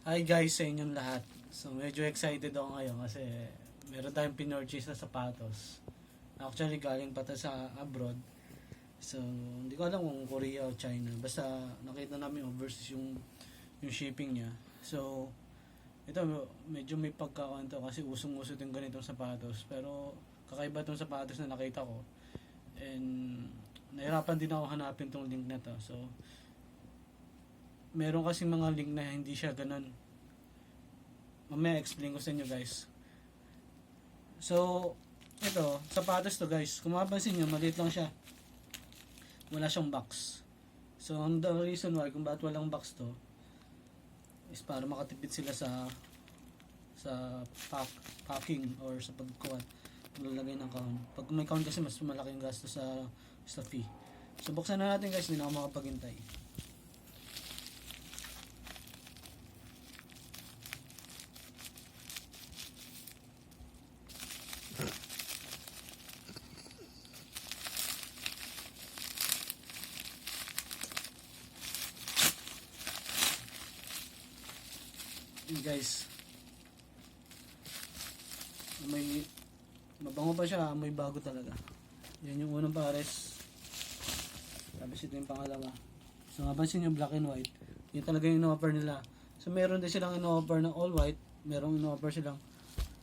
Hi guys sa inyong lahat. So medyo excited ako ngayon kasi meron tayong pinorchase na sapatos. Actually galing pa sa abroad. So hindi ko alam kung Korea o China. Basta nakita namin overseas yung shipping niya. So ito medyo may pagkakaanto kasi usong-uso yung ganitong sapatos. Pero kakaiba tong sapatos na nakita ko. And nahirapan din ako hanapin tong link na to. So meron kasi mga link na hindi siya ganun. Mamaya explain ko sa inyo guys. So ito, sapatos to guys. Kung mapapansin nyo, maliit lang siya. Wala siyang box. So the reason why kung bakit walang box to is para makatipid sila sa packing or sa pagkuha maglalagay ng count. Pag may count kasi mas malaking gasto sa fee. So buksan na natin guys, hindi na ako makapaghintay. Guys, may mabango pa siya, may bago talaga. Yan yung unang pares, tapos ito yung pangalawa. So mapansin yung black and white, yun talaga yung in-offer nila. So meron din silang in-offer ng all white, merong in-offer silang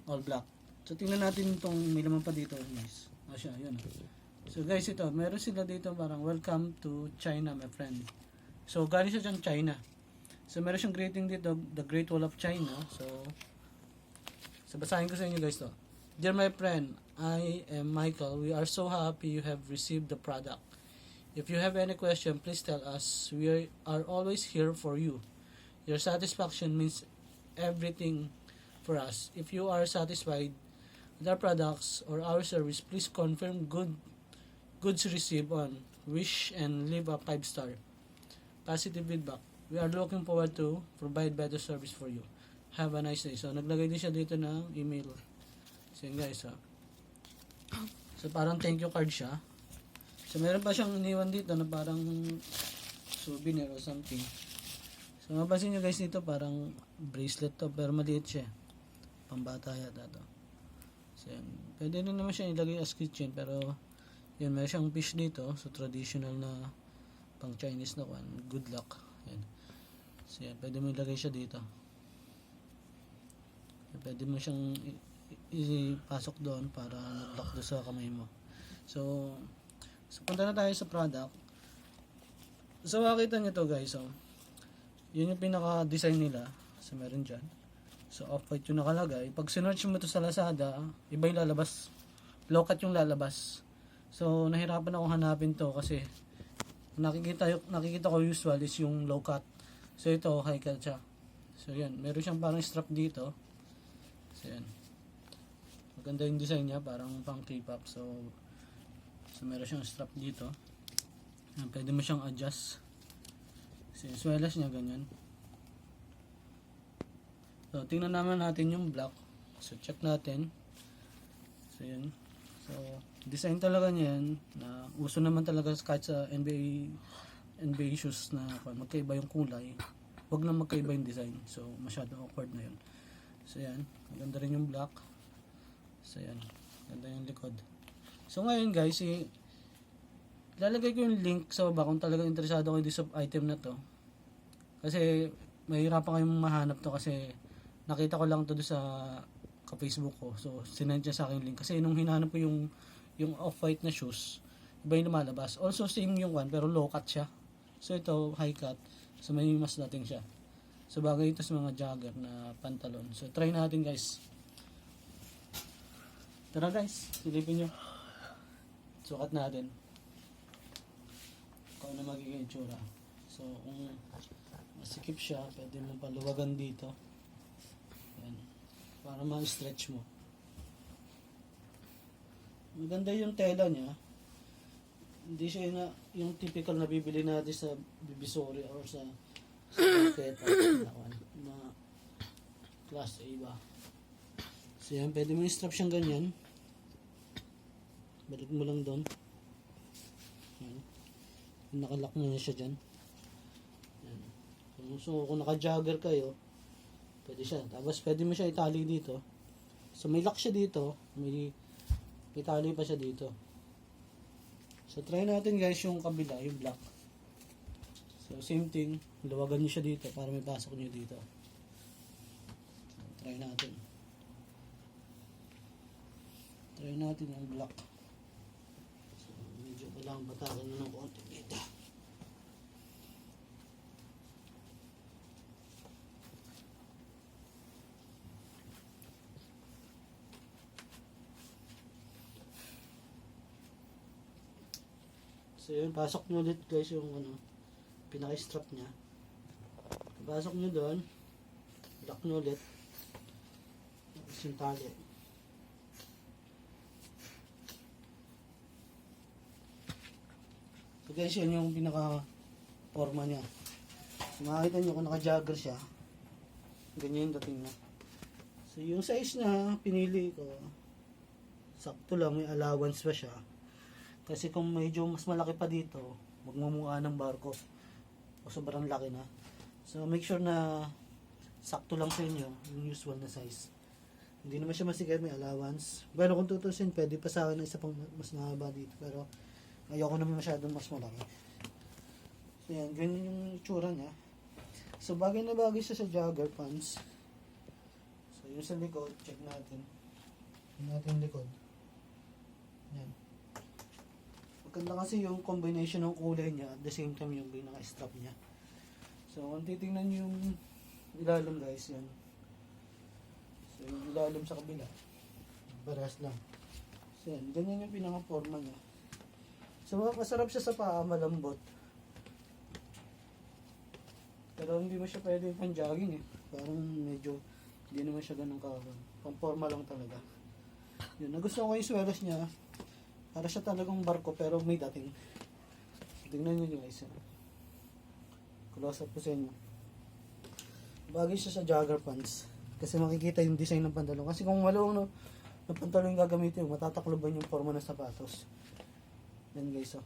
all black. So tingnan natin itong may laman pa dito guys. Siya, yun. So guys, ito meron sila dito parang welcome to China my friend. So galing siya dyan China. So meron siyang greeting dito, the Great Wall of China. So basahin ko sa inyo guys to. Dear my friend, I am Michael. We are so happy you have received the product. If you have any question, please tell us. We are always here for you. Your satisfaction means everything for us. If you are satisfied with our products or our service, please confirm goods received on Wish and leave a 5-star positive feedback. We are looking forward to provide better service for you. Have a nice day. So, naglagay din siya dito ng email. So, yun guys, ha. So, parang thank you card siya. So, meron pa siyang iniwan dito na parang souvenir or something. So, mapansin nyo guys dito, parang bracelet to, pero maliit siya. Pambata yata to. So, yun. Pwede rin naman siya ilagay as kitchen, pero yun, meron siyang fish dito. So, traditional na pang Chinese na one. Good luck. Yan. So yan, pwede mo ilagay siya dito. Pwede mo siyang ipasok doon para nag-lock doon sa kamay mo. So punta na tayo sa product. So makita nyo to guys. So, yun yung pinaka-design nila. So meron dyan. So off-white yung nakalagay. Pag sinearch mo to sa Lazada, iba yung lalabas. Low-cut yung lalabas. So nahirapan ako hanapin to kasi nakikita ko usual is yung low cut. So ito high cut siya. So yan, meron siyang parang strap dito. So yan. Maganda yung design niya, parang pang K-pop. So meron siyang strap dito. Yan, pwede mo siyang adjust. So yung swelas niya ganyan. So tingnan naman natin yung black. So check natin. So yan. So design talaga niyan na uso naman talaga kahit sa NBA shoes na magkaiba yung kulay. Huwag na magkaiba yung design. So masyado awkward na yun. So yan, maganda rin yung black. So yan, maganda yung likod. So ngayon guys, lalagay ko yung link sa baba kung talagang interesado kayo sa item na to. Kasi mahirapan kayong mahanap to kasi nakita ko lang to sa ka-Facebook ko. So sinend niya sa akin yung link kasi nung hinanap ko yung off-white na shoes, iba yung lumalabas. Also same yung one pero low cut siya. So ito high cut. So may mas dating siya. So bagay ito sa mga jagger na pantalon. So try natin guys. Tara guys, silipin nyo. Sukat natin. Kung ano magiging itsura. So kung masikip siya, pwede mo paluwagan dito. Yan. Para ma-stretch mo. Maganda yung tela niya. Hindi siya yung typical na bibili natin sa Divisoria or sa market na class A ba. So yan, pwede mo i-strap siyang ganyan. Balik mo lang doon. Nakalock na siya dyan. Yan. So kung naka-jagger kayo, Pwede siya. Tapos pwede mo siya itali dito. So may lock siya dito. May itali pa siya dito. So try natin guys yung kabila, yung black. So same thing. Luwagan nyo siya dito para may pasok nyo dito. So, try natin. Try natin yung black. So medyo kailangan batakin nyo ng konti dito. So yun, pasok nyo ulit guys yung pinaka-strap nya. Pasok nyo doon, lock nyo ulit. Tapos yung tali. So guys, yun yung pinaka-porma nya. So makikita nyo kung naka-jagger siya. Ganyan yung dating na. So yung size nya, pinili ko. Sakto lang, may allowance pa siya. Kasi kung medyo mas malaki pa dito, magmumukha ng barko o sobrang laki na. So make sure na sakto lang sa inyo yung usual na size. Hindi naman siya masigay, may allowance. Pero kung tutusin, pwede pa sa akin na isa pang mas mahaba dito. Pero ayoko naman masyadong mas malaki. So yan, ganyan yung itsura niya. So bagay na bagay siya sa jagger pants. So yung sa likod, check natin. Check natin yung likod. Yan. Maganda kasi yung combination ng kulay niya at the same time yung pinaka-strap niya. So kung titingnan nyo yung ilalim guys, yan. So yung ilalim sa kabila, parehas lang. So yan, ganyan yung pinaka-forma niya. So masarap siya sa paa, malambot. Pero hindi mo siya pwede pang jogging eh. Parang medyo, hindi naman siya ganun kawan. Pang forma lang talaga. Yun, nagustuhan ko yung swelas niya. Para siya talagang barko pero may dating. Tingnan nyo guys. Close up ko sa inyo. Bagay siya sa jagger pants. Kasi makikita yung design ng pantalon. Kasi kung maluwang na pantalon yung gagamitin, matatakloban yung forma ng sapatos. Yan guys.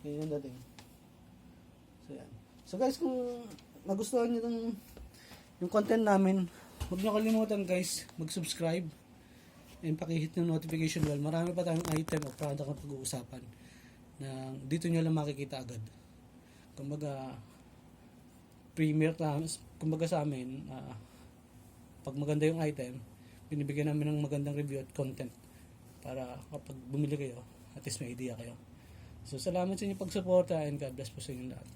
Yan yung dating. So yan. So guys, kung nagustuhan nyo yung content namin, huwag nyo kalimutan guys, mag-subscribe. And pakihit ng notification bell. Marami pa tayong item o product ang pag-uusapan na dito nyo lang makikita agad. Kumbaga premier class, kumbaga sa amin pag maganda yung item, binibigyan namin ng magandang review at content para kapag bumili kayo, at least may idea kayo. So salamat sa inyong pagsuporta and God bless po sa inyong lahat.